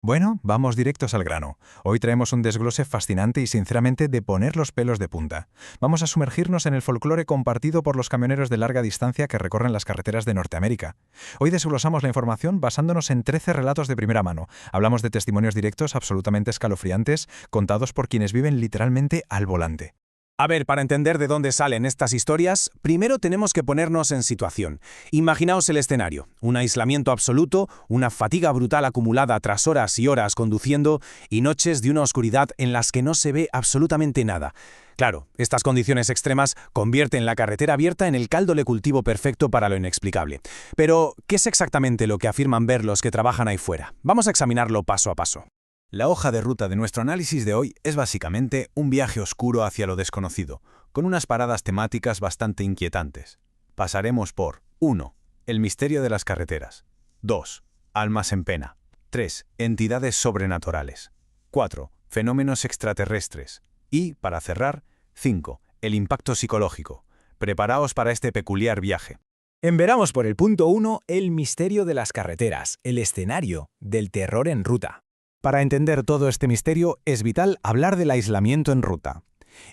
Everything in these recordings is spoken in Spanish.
Bueno, vamos directos al grano. Hoy traemos un desglose fascinante y sinceramente de poner los pelos de punta. Vamos a sumergirnos en el folclore compartido por los camioneros de larga distancia que recorren las carreteras de Norteamérica. Hoy desglosamos la información basándonos en 13 relatos de primera mano. Hablamos de testimonios directos absolutamente escalofriantes, contados por quienes viven literalmente al volante. A ver, para entender de dónde salen estas historias, primero tenemos que ponernos en situación. Imaginaos el escenario: un aislamiento absoluto, una fatiga brutal acumulada tras horas y horas conduciendo y noches de una oscuridad en las que no se ve absolutamente nada. Claro, estas condiciones extremas convierten la carretera abierta en el caldo de cultivo perfecto para lo inexplicable. Pero, ¿qué es exactamente lo que afirman ver los que trabajan ahí fuera? Vamos a examinarlo paso a paso. La hoja de ruta de nuestro análisis de hoy es básicamente un viaje oscuro hacia lo desconocido, con unas paradas temáticas bastante inquietantes. Pasaremos por 1. El misterio de las carreteras. 2. Almas en pena. 3. Entidades sobrenaturales. 4. Fenómenos extraterrestres. Y, para cerrar, 5. El impacto psicológico. Preparaos para este peculiar viaje. Veramos por el punto 1 el misterio de las carreteras, el escenario del terror en ruta. Para entender todo este misterio es vital hablar del aislamiento en ruta.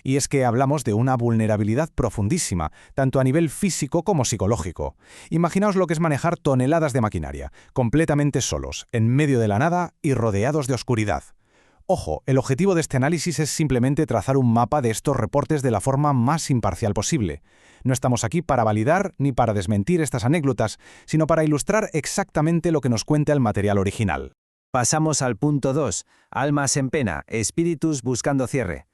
Y es que hablamos de una vulnerabilidad profundísima, tanto a nivel físico como psicológico. Imaginaos lo que es manejar toneladas de maquinaria, completamente solos, en medio de la nada y rodeados de oscuridad. Ojo, el objetivo de este análisis es simplemente trazar un mapa de estos reportes de la forma más imparcial posible. No estamos aquí para validar ni para desmentir estas anécdotas, sino para ilustrar exactamente lo que nos cuenta el material original. Pasamos al punto 2, almas en pena, espíritus buscando cierre.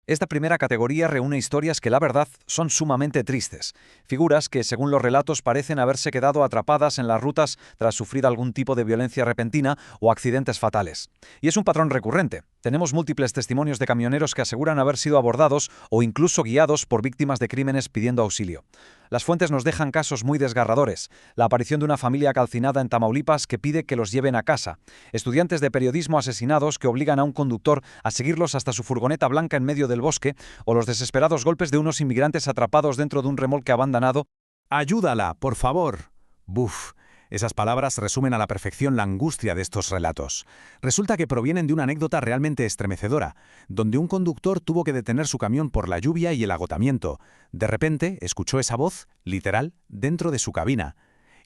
Esta primera categoría reúne historias que la verdad son sumamente tristes. Figuras que, según los relatos, parecen haberse quedado atrapadas en las rutas tras sufrir algún tipo de violencia repentina o accidentes fatales. Y es un patrón recurrente. Tenemos múltiples testimonios de camioneros que aseguran haber sido abordados o incluso guiados por víctimas de crímenes pidiendo auxilio. Las fuentes nos dejan casos muy desgarradores. La aparición de una familia calcinada en Tamaulipas que pide que los lleven a casa. Estudiantes de periodismo asesinados que obligan a un conductor a seguirlos hasta su furgoneta blanca en medio del bosque, o los desesperados golpes de unos inmigrantes atrapados dentro de un remolque abandonado. ¡Ayúdala, por favor! Buf. Esas palabras resumen a la perfección la angustia de estos relatos. Resulta que provienen de una anécdota realmente estremecedora, donde un conductor tuvo que detener su camión por la lluvia y el agotamiento. De repente, escuchó esa voz, literal, dentro de su cabina.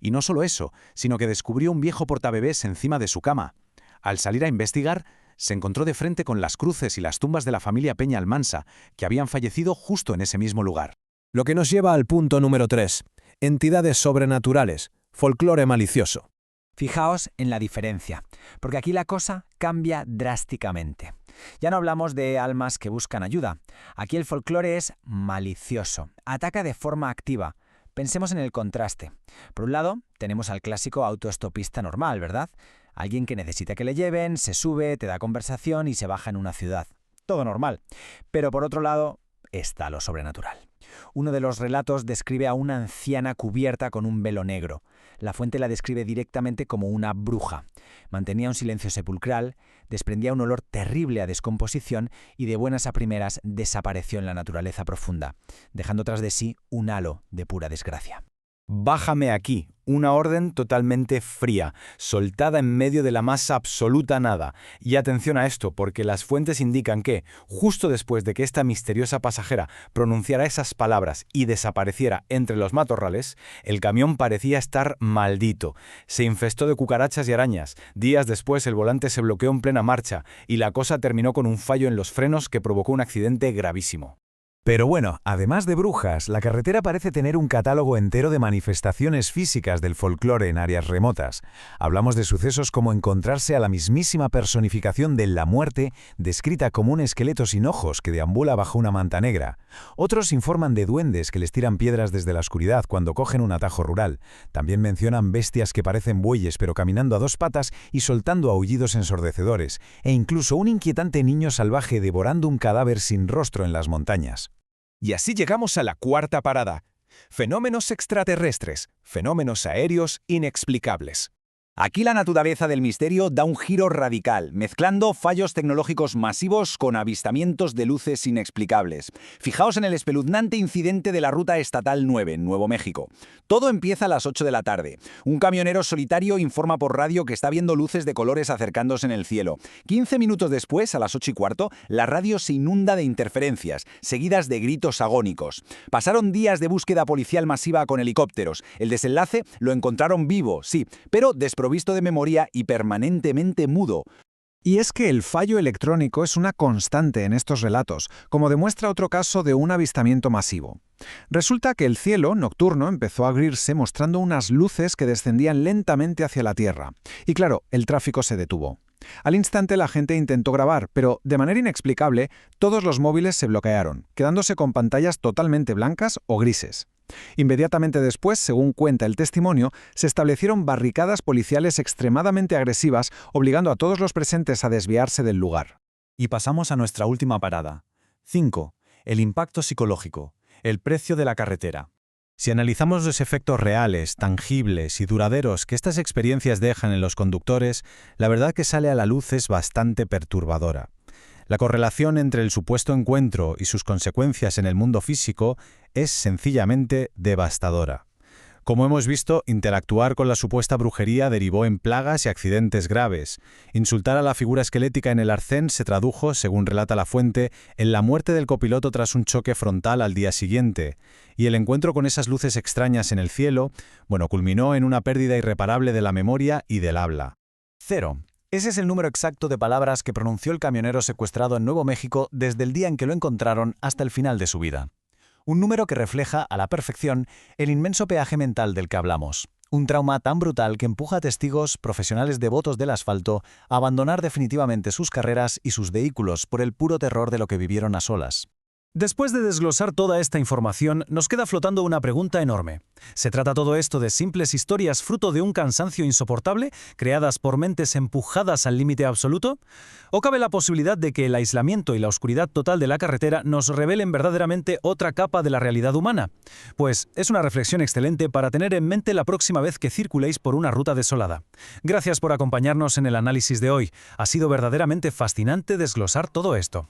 Y no solo eso, sino que descubrió un viejo portabebés encima de su cama. Al salir a investigar, se encontró de frente con las cruces y las tumbas de la familia Peña Almansa, que habían fallecido justo en ese mismo lugar. Lo que nos lleva al punto número 3, entidades sobrenaturales. Folclore malicioso. Fijaos en la diferencia, porque aquí la cosa cambia drásticamente. Ya no hablamos de almas que buscan ayuda. Aquí el folclore es malicioso, ataca de forma activa. Pensemos en el contraste. Por un lado, tenemos al clásico autoestopista normal, ¿verdad? Alguien que necesita que le lleven, se sube, te da conversación y se baja en una ciudad. Todo normal. Pero por otro lado, está lo sobrenatural. Uno de los relatos describe a una anciana cubierta con un velo negro. La fuente la describe directamente como una bruja. Mantenía un silencio sepulcral, desprendía un olor terrible a descomposición y de buenas a primeras desapareció en la naturaleza profunda, dejando tras de sí un halo de pura desgracia. Bájame aquí, una orden totalmente fría, soltada en medio de la más absoluta nada. Y atención a esto, porque las fuentes indican que, justo después de que esta misteriosa pasajera pronunciara esas palabras y desapareciera entre los matorrales, el camión parecía estar maldito. Se infestó de cucarachas y arañas. Días después el volante se bloqueó en plena marcha y la cosa terminó con un fallo en los frenos que provocó un accidente gravísimo. Pero bueno, además de brujas, la carretera parece tener un catálogo entero de manifestaciones físicas del folclore en áreas remotas. Hablamos de sucesos como encontrarse a la mismísima personificación de la muerte, descrita como un esqueleto sin ojos que deambula bajo una manta negra. Otros informan de duendes que les tiran piedras desde la oscuridad cuando cogen un atajo rural. También mencionan bestias que parecen bueyes pero caminando a dos patas y soltando aullidos ensordecedores, e incluso un inquietante niño salvaje devorando un cadáver sin rostro en las montañas. Y así llegamos a la cuarta parada: fenómenos extraterrestres, fenómenos aéreos inexplicables. Aquí la naturaleza del misterio da un giro radical, mezclando fallos tecnológicos masivos con avistamientos de luces inexplicables. Fijaos en el espeluznante incidente de la Ruta Estatal 9 en Nuevo México. Todo empieza a las 8 de la tarde. Un camionero solitario informa por radio que está viendo luces de colores acercándose en el cielo. 15 minutos después, a las 8:15, la radio se inunda de interferencias, seguidas de gritos agónicos. Pasaron días de búsqueda policial masiva con helicópteros. El desenlace lo encontraron vivo, sí, pero desprovisto de memoria y permanentemente mudo. Y es que el fallo electrónico es una constante en estos relatos, como demuestra otro caso de un avistamiento masivo. Resulta que el cielo nocturno empezó a abrirse mostrando unas luces que descendían lentamente hacia la Tierra. Y claro, el tráfico se detuvo. Al instante la gente intentó grabar, pero de manera inexplicable, todos los móviles se bloquearon, quedándose con pantallas totalmente blancas o grises. Inmediatamente después, según cuenta el testimonio, se establecieron barricadas policiales extremadamente agresivas, obligando a todos los presentes a desviarse del lugar. Y pasamos a nuestra última parada. 5. El impacto psicológico. El precio de la carretera. Si analizamos los efectos reales, tangibles y duraderos que estas experiencias dejan en los conductores, la verdad que sale a la luz es bastante perturbadora. La correlación entre el supuesto encuentro y sus consecuencias en el mundo físico es sencillamente devastadora. Como hemos visto, interactuar con la supuesta brujería derivó en plagas y accidentes graves. Insultar a la figura esquelética en el arcén se tradujo, según relata la fuente, en la muerte del copiloto tras un choque frontal al día siguiente. Y el encuentro con esas luces extrañas en el cielo, culminó en una pérdida irreparable de la memoria y del habla. 0. Ese es el número exacto de palabras que pronunció el camionero secuestrado en Nuevo México desde el día en que lo encontraron hasta el final de su vida. Un número que refleja a la perfección el inmenso peaje mental del que hablamos. Un trauma tan brutal que empuja a testigos, profesionales devotos del asfalto, a abandonar definitivamente sus carreras y sus vehículos por el puro terror de lo que vivieron a solas. Después de desglosar toda esta información, nos queda flotando una pregunta enorme. ¿Se trata todo esto de simples historias fruto de un cansancio insoportable, creadas por mentes empujadas al límite absoluto? ¿O cabe la posibilidad de que el aislamiento y la oscuridad total de la carretera nos revelen verdaderamente otra capa de la realidad humana? Pues es una reflexión excelente para tener en mente la próxima vez que circuléis por una ruta desolada. Gracias por acompañarnos en el análisis de hoy. Ha sido verdaderamente fascinante desglosar todo esto.